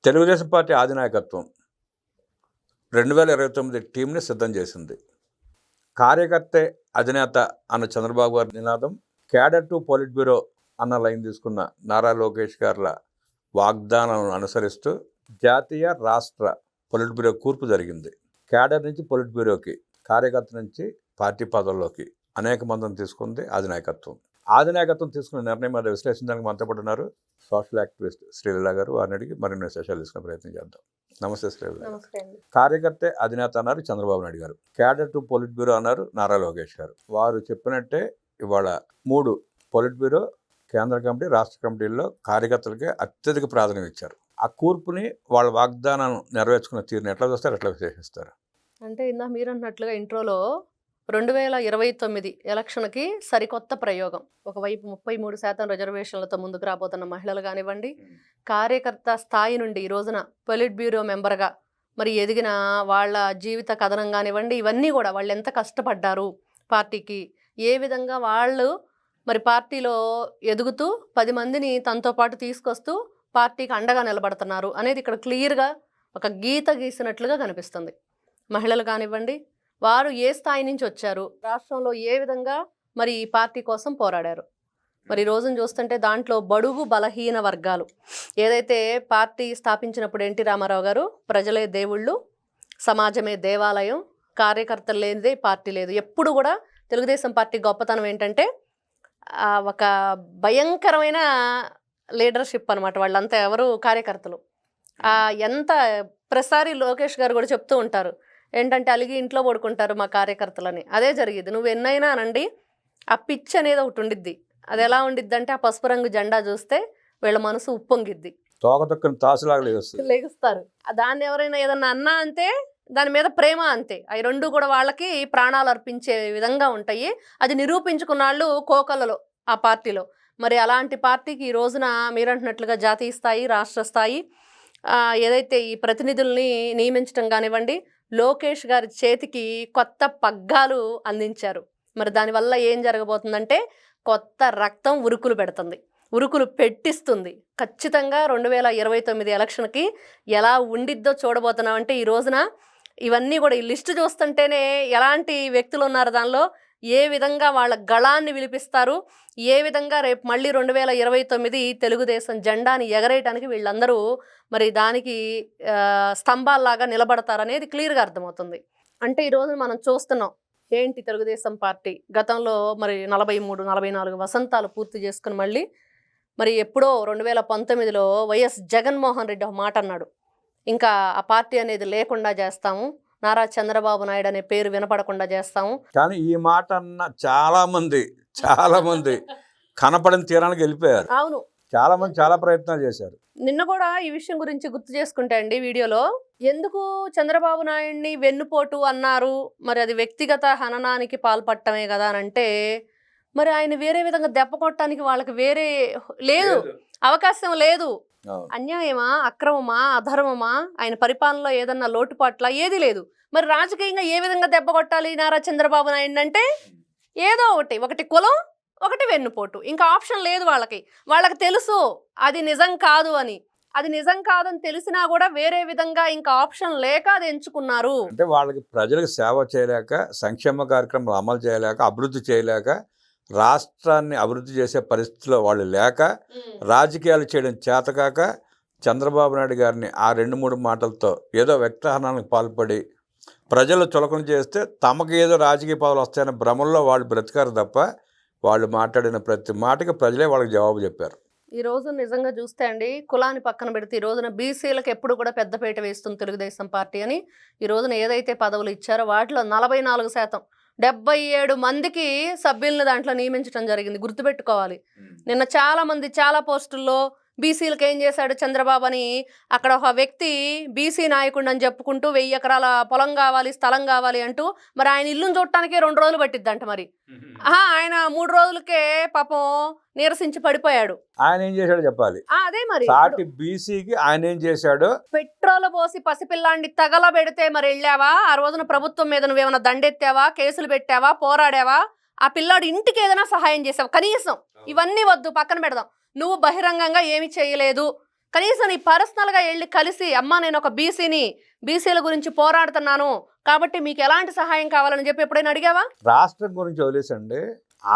Telugu Desam party అధినాయకత్వం 2029 టీంని సిద్ధం చేసింది. కార్యకర్తే అధినేత అన్న చంద్రబాబు గారి నినాదం, క్యాడర్ టు పొలిట్ బ్యూరో అన్న లైన్ తీసుకున్న నారా లోకేష్ గారుల వాగ్దానాలను అనుసరిస్తూ జాతీయ రాష్ట్ర పొలిట్ బ్యూరో కూర్పు జరిగింది. క్యాడర్ నుంచి పొలిట్ బ్యూరోకి, కార్యకర్త నుంచి పార్టీ పదవుల్లోకి అనేక మందిని తీసుకుంది అధినాయకత్వం. అధినాయకత్వం తీసుకున్న నిర్ణయం మీద విశ్లేషించడానికి మనతో పాటు ఉన్నారు సోషల్ యాక్టివిస్ట్ శ్రీలీల గారు. వారిని అడిగి మరిన్ని విశేషాలు తీసుకునే ప్రయత్నం చేద్దాం. నమస్తే శ్రీలీల. కార్యకర్తే అధినేత అన్నారు చంద్రబాబు నాయుడు గారు, క్యాడర్ టు పొలిట్ బ్యూరో అన్నారు నారా లోకేష్ గారు. వారు చెప్పినట్టే ఇవాళ 3 పొలిట్ బ్యూరో, కేంద్ర కమిటీ, రాష్ట్ర కమిటీల్లో కార్యకర్తలకే అత్యధిక ప్రాధాన్యం ఇచ్చారు. ఆ కూర్పుని వాళ్ళ వాగ్దానాన్ని నెరవేర్చుకున్న తీరుని ఎట్లా చూస్తారు, ఎట్లా విశ్లేషిస్తారు? అంటే ఇందా మీరు అన్నట్లుగా ఇంట్రోలో 2029 ఎలక్షన్కి సరికొత్త ప్రయోగం. ఒకవైపు 33% రిజర్వేషన్లతో ముందుకు రాబోతున్న మహిళలు కానివ్వండి, కార్యకర్త స్థాయి నుండి ఈ రోజున పొలిట్ బ్యూరో మెంబర్గా మరి ఎదిగిన వాళ్ళ జీవిత కథనం కానివ్వండి, ఇవన్నీ కూడా వాళ్ళు ఎంత కష్టపడ్డారు పార్టీకి, ఏ విధంగా వాళ్ళు మరి పార్టీలో ఎదుగుతూ 10 మందిని తనతో పాటు తీసుకొస్తూ పార్టీకి అండగా నిలబడుతున్నారు అనేది ఇక్కడ క్లియర్గా ఒక గీత గీసినట్లుగా కనిపిస్తుంది. మహిళలు కానివ్వండి, వారు ఏ స్థాయి నుంచి వచ్చారు, రాష్ట్రంలో ఏ విధంగా మరి ఈ పార్టీ కోసం పోరాడారు. మరి ఈ రోజును చూస్తుంటే దాంట్లో బడుగు బలహీన వర్గాలు, ఏదైతే పార్టీ స్థాపించినప్పుడు ఎన్టీ రామారావు గారు ప్రజలే దేవుళ్ళు, సమాజమే దేవాలయం, కార్యకర్తలు లేనిదే పార్టీ లేదు. ఎప్పుడు కూడా తెలుగుదేశం పార్టీ గొప్పతనం ఏంటంటే ఒక భయంకరమైన లీడర్షిప్ అనమాట. వాళ్ళంతా ఎవరు కార్యకర్తలు. ఎంత ప్రసారి లోకేష్ గారు కూడా చెప్తూ ఉంటారు ఏంటంటే, అలిగి ఇంట్లో పడుకుంటారు మా కార్యకర్తలని. అదే జరిగింది. నువ్వు ఎన్నైనా అనండి, ఆ పిచ్ అనేది ఒకటి ఉండిద్ది. అది ఎలా ఉండిద్ది అంటే, ఆ పసుపు రంగు జెండా చూస్తే వీళ్ళ మనసు ఉప్పొంగిద్ది, లెగుస్తారు. దాన్ని ఎవరైనా ఏదన్నా అన్నా అంతే, దాని మీద ప్రేమ అంతే. అవి రెండు కూడా వాళ్ళకి ప్రాణాలు అర్పించే విధంగా ఉంటాయి. అది నిరూపించుకున్న వాళ్ళు కోకలలో ఆ పార్టీలో. మరి అలాంటి పార్టీకి ఈ రోజున మీరంటున్నట్లుగా జాతీయ స్థాయి, రాష్ట్ర స్థాయి ఏదైతే ఈ ప్రతినిధుల్ని నియమించడం కానివ్వండి, లోకేష్ గారి చేతికి కొత్త పగ్గాలు అందించారు. మరి దానివల్ల ఏం జరగబోతుందంటే, కొత్త రక్తం ఉరుకులు పెడుతుంది, ఉరుకులు పెట్టిస్తుంది. ఖచ్చితంగా 2029 ఎలక్షన్కి ఎలా ఉండిద్దో చూడబోతున్నామంటే, ఈ రోజున ఇవన్నీ కూడా ఈ లిస్టు చూస్తుంటేనే ఎలాంటి వ్యక్తులు ఉన్నారు దానిలో, ఏ విధంగా వాళ్ళ గళాన్ని విలిపిస్తారు, ఏ విధంగా రేపు మళ్ళీ 2029 తెలుగుదేశం జెండాని ఎగరేయటానికి వీళ్ళందరూ మరి దానికి స్తంభాల్లాగా నిలబడతారనేది క్లియర్గా అర్థమవుతుంది. అంటే ఈరోజు మనం చూస్తున్నాం ఏంటి, తెలుగుదేశం పార్టీ గతంలో మరి 43-44 వసంతాలు పూర్తి చేసుకుని మళ్ళీ మరి ఎప్పుడో 2019లో వైఎస్ జగన్మోహన్ రెడ్డి ఒక మాట అన్నాడు, ఇంకా ఆ పార్టీ అనేది లేకుండా చేస్తాము, నారా చంద్రబాబు నాయుడు అనే పేరు వినపడకుండా చేస్తాము. కానీ ఈ మాట అన్న చాలా మంది కనపడిన తీరానికి వెళ్ళిపోయారు. అవును, చాలా మంది చాలా ప్రయత్నాలు చేశారు. నిన్న కూడా ఈ విషయం గురించి గుర్తు చేసుకుంటే అండి, వీడియోలో ఎందుకు చంద్రబాబు నాయుడిని వెన్నుపోటు అన్నారు, మరి అది వ్యక్తిగత హననానికి పాల్పడటమే కదా అని అంటే, మరి ఆయన వేరే విధంగా దెబ్బ కొట్టడానికి వాళ్ళకి వేరే లేదు, అవకాశం లేదు. అన్యాయమా, అక్రమమా, అధర్మమా, ఆయన పరిపాలనలో ఏదన్నా లోటుపాట్ల ఏది లేదు. మరి రాజకీయంగా ఏ విధంగా దెబ్బ కొట్టాలి నారా చంద్రబాబు నాయుడు అంటే, ఏదో ఒకటి కులం, ఒకటి వెన్నుపోటు, ఇంకా ఆప్షన్ లేదు వాళ్ళకి తెలుసు అది నిజం కాదు అని. అది నిజం కాదని తెలిసినా కూడా వేరే విధంగా ఇంకా ఆప్షన్ లేక అది ఎంచుకున్నారు. అంటే వాళ్ళకి ప్రజలకు సేవ చేయలేక, సంక్షేమ కార్యక్రమాలు అమలు చేయలేక, అభివృద్ధి చేయలేక, రాష్ట్రాన్ని అభివృద్ధి చేసే పరిస్థితిలో వాళ్ళు లేక, రాజకీయాలు చేయడం చేతకాక చంద్రబాబు నాయుడు గారిని ఆ 2-3 మాటలతో ఏదో వ్యక్తహనానికి పాల్పడి ప్రజలు చులకన చేస్తే తమకు ఏదో రాజకీయ పదవులు వస్తాయన్న భ్రమంలో వాళ్ళు బ్రతికారు తప్ప, వాళ్ళు మాట్లాడిన ప్రతి మాటకి ప్రజలే వాళ్ళకి జవాబు చెప్పారు. ఈ రోజు నిజంగా చూస్తే అండి, కులాన్ని పక్కన పెడితే ఈ రోజున బీసీలకు ఎప్పుడు కూడా పెద్దపీట వేస్తుంది తెలుగుదేశం పార్టీ అని. ఈ రోజున ఏదైతే పదవులు ఇచ్చారో వాటిలో 44%, 77 మందికి సభ్యులను దాంట్లో నియమించడం జరిగింది. గుర్తుపెట్టుకోవాలి. నిన్న చాలా మంది చాలా పోస్టుల్లో బీసీలకు ఏం చేశాడు చంద్రబాబు అని, అక్కడ ఒక వ్యక్తి బీసీ నాయకుడు అని చెప్పుకుంటూ 1000 ఎకరాల పొలం కావాలి, స్థలం కావాలి అంటూ మరి ఆయన ఇల్లును చూడటానికే 2 రోజులు పట్టిద్దంట. మరి ఆయన 3 రోజులకే పాపం నీరసించి పడిపోయాడు. ఆయన ఏం చేశాడో చెప్పాలి. అదే మరి బీసీకి ఆయన ఏం చేశాడు, పెట్రోల్ పోసి పసిపిల్లాండి తగలబెడితే మరి వెళ్ళావా, ఆ రోజున ప్రభుత్వం మీద నువ్వేమైనా దండెత్తావా, కేసులు పెట్టావా, పోరాడావా, ఆ పిల్లాడు ఇంటికి ఏదైనా సహాయం చేసావా? కనీసం ఇవన్నీ వద్దు, పక్కన పెడదాం. నువ్వు బహిరంగంగా ఏమి చేయలేదు, కనీసం నీ పర్సనల్గా వెళ్ళి కలిసి అమ్మ నేను ఒక బీసీని, బీసీల గురించి పోరాడుతున్నాను కాబట్టి మీకు ఎలాంటి సహాయం కావాలని చెప్పి ఎప్పుడైనా అడిగావా? రాష్ట్రం గురించి వదిలేసండి,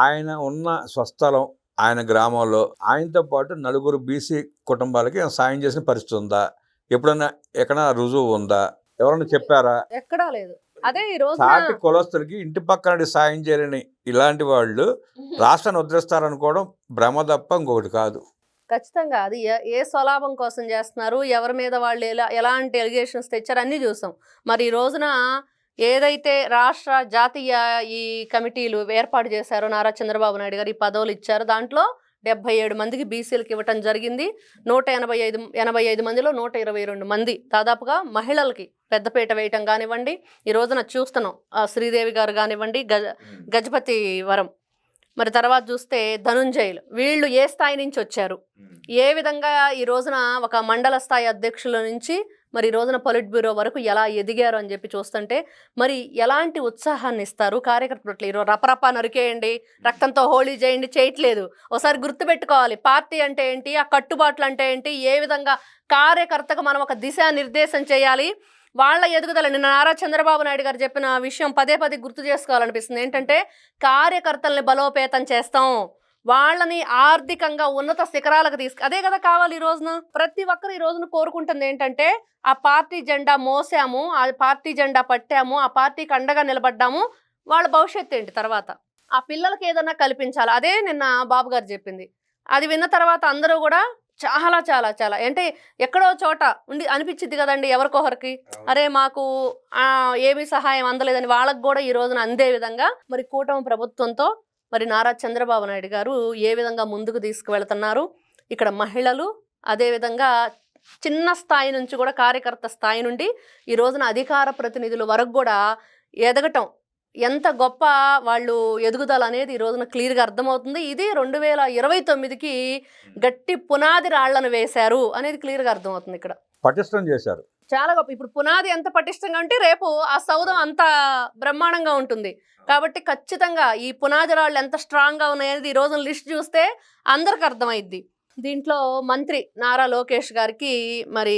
ఆయన ఉన్న స్వస్థలం ఆయన గ్రామంలో ఆయనతో పాటు నలుగురు బీసీ కుటుంబాలకి సాయం చేసిన పరిస్థితి ఉందా? ఎప్పుడైనా ఎక్కడ రుజువు ఉందా? ఎవరన్నా చెప్పారా? ఎక్కడా లేదు. అదే ఈ రోజు సాటి కులస్తులకి ఇంటి పక్కన సాయం చేయలేని ఇలాంటి వాళ్ళు రాష్ట్రాన్ని వదిలేస్తారనుకోవడం భ్రమ తప్ప ఇంకొకటి కాదు. ఖచ్చితంగా అది ఏ స్వలాభం కోసం చేస్తున్నారు, ఎవరి మీద వాళ్ళు ఎలాంటి ఎలిగేషన్స్ తెచ్చారు అన్నీ చూసాం. మరి ఈ రోజున ఏదైతే రాష్ట్ర జాతీయ ఈ కమిటీలు ఏర్పాటు చేశారో నారా చంద్రబాబు నాయుడు గారు ఈ పదవులు ఇచ్చారు, దాంట్లో 77 మందికి బీసీలకు ఇవ్వటం జరిగింది. 185 మందిలో 122 మంది దాదాపుగా మహిళలకి పెద్దపీట వేయటం కానివ్వండి, ఈ రోజున చూస్తున్నాం శ్రీదేవి గారు కానివ్వండి, గజపతి వరం, మరి తర్వాత చూస్తే ధనుంజయులు, వీళ్ళు ఏ స్థాయి నుంచి వచ్చారు, ఏ విధంగా ఈ రోజున ఒక మండల స్థాయి అధ్యక్షుల నుంచి మరి ఈ రోజున పొలిట్ బ్యూరో వరకు ఎలా ఎదిగారు అని చెప్పి చూస్తుంటే మరి ఎలాంటి ఉత్సాహాన్ని ఇస్తారు కార్యకర్తలు. ఈరోజు రపరపా నరికేయండి, రక్తంతో హోళీ చేయండి చేయట్లేదు. ఒకసారి గుర్తుపెట్టుకోవాలి, పార్టీ అంటే ఏంటి, ఆ కట్టుబాట్లు అంటే ఏంటి, ఏ విధంగా కార్యకర్తకు మనం ఒక దిశానిర్దేశం చేయాలి, వాళ్ళ ఎదుగుదల. నిన్న నారా చంద్రబాబు నాయుడు గారు చెప్పిన విషయం పదే పదే గుర్తు చేసుకోవాలనిపిస్తుంది. ఏంటంటే కార్యకర్తల్ని బలోపేతం చేస్తాం, వాళ్ళని ఆర్థికంగా ఉన్నత శిఖరాలకు అదే కదా కావాలి. ఈ రోజున ప్రతి ఒక్కరు ఈ రోజున కోరుకుంటుంది ఏంటంటే ఆ పార్టీ జెండా మోసాము, ఆ పార్టీ జెండా పట్టాము, ఆ పార్టీకి అండగా నిలబడ్డాము, వాళ్ళ భవిష్యత్తు ఏంటి తర్వాత, ఆ పిల్లలకి ఏదన్నా కల్పించాలి. అదే నిన్న బాబు గారు చెప్పింది. అది విన్న తర్వాత అందరూ కూడా చాలా చాలా చాలా అంటే ఎక్కడో చోట ఉండి అనిపించింది కదండి ఎవరికొకరికి, అరే మాకు ఏమీ సహాయం అందలేదని వాళ్ళకు కూడా ఈ రోజున అందే విధంగా మరి కూటమి ప్రభుత్వంతో మరి నారా చంద్రబాబు నాయుడు గారు ఏ విధంగా ముందుకు తీసుకువెళ్తున్నారు. ఇక్కడ మహిళలు అదేవిధంగా చిన్న స్థాయి నుంచి కూడా కార్యకర్త స్థాయి నుండి ఈ రోజున అధికార ప్రతినిధుల వరకు కూడా ఎదగటం, ఎంత గొప్ప వాళ్ళు ఎదుగుదల అనేది ఈ రోజున క్లియర్గా అర్థమవుతుంది. ఇది 2029కి గట్టి పునాది రాళ్లను వేశారు అనేది క్లియర్గా అర్థమవుతుంది. ఇక్కడ పటిష్టం చేశారు, చాలా గొప్ప. ఇప్పుడు పునాది ఎంత పటిష్టంగా ఉంటే రేపు ఆ సౌధం అంత బ్రహ్మాండంగా ఉంటుంది. కాబట్టి ఖచ్చితంగా ఈ పునాది రాళ్ళు ఎంత స్ట్రాంగ్గా ఉన్నాయనేది ఈ రోజున లిస్ట్ చూస్తే అందరికి అర్థమైద్ది. దీంట్లో మంత్రి నారా లోకేష్ గారికి మరి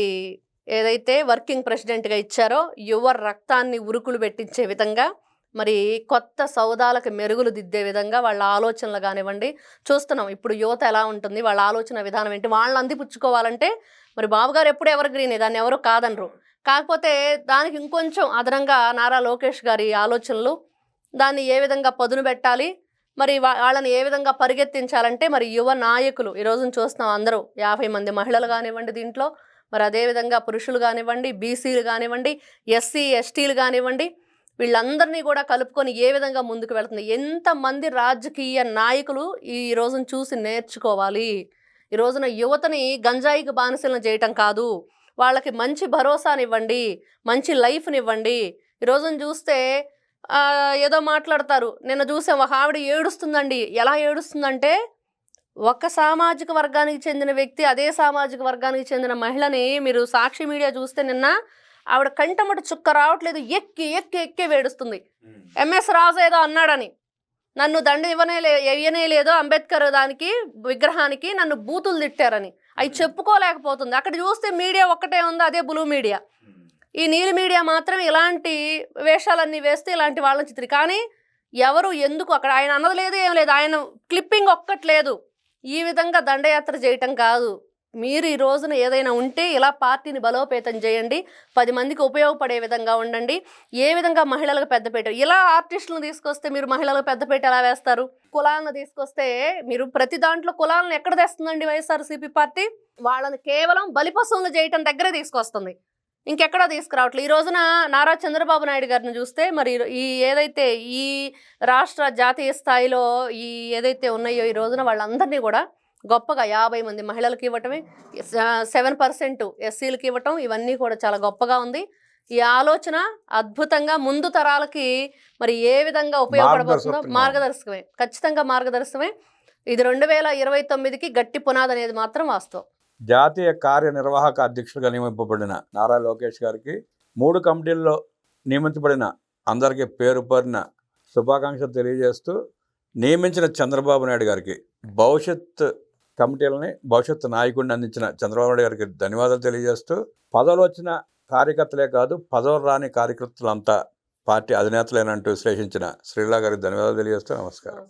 ఏదైతే వర్కింగ్ ప్రెసిడెంట్గా ఇచ్చారో యువ రక్తాన్ని ఉరుకులు పెట్టించే విధంగా మరి కొత్త సౌదాలకు మెరుగులు దిద్దే విధంగా వాళ్ళ ఆలోచనలు కానివ్వండి చూస్తున్నాం. ఇప్పుడు యువత ఎలా ఉంటుంది, వాళ్ళ ఆలోచన విధానం ఏంటి, వాళ్ళని అందిపుచ్చుకోవాలంటే మరి బాబు గారు ఎప్పుడు ఎవర్ గ్రీన్, దాన్ని ఎవరు కాదనరు. కాకపోతే దానికి ఇంకొంచెం అదనంగా నారా లోకేష్ గారి ఆలోచనలు, దాన్ని ఏ విధంగా పదును పెట్టాలి, మరి వాళ్ళని ఏ విధంగా పరిగెత్తించాలంటే మరి యువ నాయకులు ఈ రోజున చూస్తున్నాం. అందరూ 50 మంది మహిళలు కానివ్వండి దీంట్లో, మరి అదేవిధంగా పురుషులు కానివ్వండి, బీసీలు కానివ్వండి, ఎస్సీ ఎస్టీలు కానివ్వండి, వీళ్ళందరినీ కూడా కలుపుకొని ఏ విధంగా ముందుకు వెళ్తుంది. ఎంతమంది రాజకీయ నాయకులు ఈ రోజున చూసి నేర్చుకోవాలి. ఈ రోజున యువతని గంజాయికి బానిసలను చేయటం కాదు, వాళ్ళకి మంచి భరోసానివ్వండి, మంచి లైఫ్నివ్వండి. ఈ రోజున చూస్తే ఏదో మాట్లాడతారు. నిన్న చూసే ఒక ఆవిడ ఏడుస్తుందండి. ఎలా ఏడుస్తుందంటే ఒక సామాజిక వర్గానికి చెందిన వ్యక్తి అదే సామాజిక వర్గానికి చెందిన మహిళని మీరు సాక్షి మీడియా చూస్తే నిన్న ఆవిడ కంటమట చుక్క రావట్లేదు, ఎక్కి ఎక్కి ఎక్కి వేడుస్తుంది. ఎంఎస్ రాజు ఏదో అన్నాడని నన్ను దండ ఇవ్వనే లేదు, అంబేద్కర్ దానికి విగ్రహానికి నన్ను బూతులు తిట్టారని అవి చెప్పుకోలేకపోతుంది. అక్కడ చూస్తే మీడియా ఒక్కటే ఉంది, అదే బ్లూ మీడియా. ఈ నీలి మీడియా మాత్రం ఇలాంటి వేషాలన్నీ వేస్తే ఇలాంటి వాళ్ళని చిత్రీ. కానీ ఎవరు ఎందుకు అక్కడ ఆయన అన్నది లేదు, ఏం లేదు, ఆయన క్లిప్పింగ్ ఒక్కట్లేదు. ఈ విధంగా దండయాత్ర చేయటం కాదు. మీరు ఈ రోజున ఏదైనా ఉంటే ఇలా పార్టీని బలోపేతం చేయండి, 10 మందికి ఉపయోగపడే విధంగా ఉండండి. ఏ విధంగా మహిళలకు పెద్దపీట, ఇలా ఆర్టిస్టులను తీసుకొస్తే మీరు మహిళలకు పెద్దపీట ఎలా వేస్తారు? కులాలను తీసుకొస్తే మీరు ప్రతి దాంట్లో కులాలను ఎక్కడ తెస్తుందండి వైఎస్ఆర్సీపీ పార్టీ? వాళ్ళని కేవలం బలిపశువులు చేయటం దగ్గరే తీసుకొస్తుంది, ఇంకెక్కడా తీసుకురావట్లేదు. ఈ రోజున నారా చంద్రబాబు నాయుడు గారిని చూస్తే మరి ఈ ఏదైతే ఈ రాష్ట్ర జాతీయ స్థాయిలో ఈ ఏదైతే ఉన్నాయో ఈ రోజున వాళ్ళందరినీ కూడా గొప్పగా 50 మంది మహిళలకు ఇవ్వటమే, 7% ఎస్సీలకు ఇవ్వటం, ఇవన్నీ కూడా చాలా గొప్పగా ఉంది. ఈ ఆలోచన అద్భుతంగా ముందు తరాలకి మరి ఏ విధంగా ఉపయోగపడబోతుందో మార్గదర్శకమే, ఖచ్చితంగా మార్గదర్శకమే. ఇది 2029కి గట్టి పునాది అనేది మాత్రం వాస్తవం. జాతీయ కార్యనిర్వాహక అధ్యక్షుడిగా నియమింపబడిన నారా లోకేష్ గారికి 3 కమిటీల్లో నియమించబడిన అందరికీ పేరు పేరున శుభాకాంక్షలు తెలియజేస్తూ, నియమించిన చంద్రబాబు నాయుడు గారికి భవిష్యత్ కమిటీలని భవిష్యత్తు నాయకుడిని అందించిన చంద్రబాబు నాయుడు గారికి ధన్యవాదాలు తెలియజేస్తూ, పదవులు వచ్చిన కార్యకర్తలే కాదు, పదవులు రాని కార్యకర్తలంతా పార్టీ అధినేతలేనంటూ విశ్లేషించిన శ్రీలా గారికి ధన్యవాదాలు తెలియజేస్తూ నమస్కారం.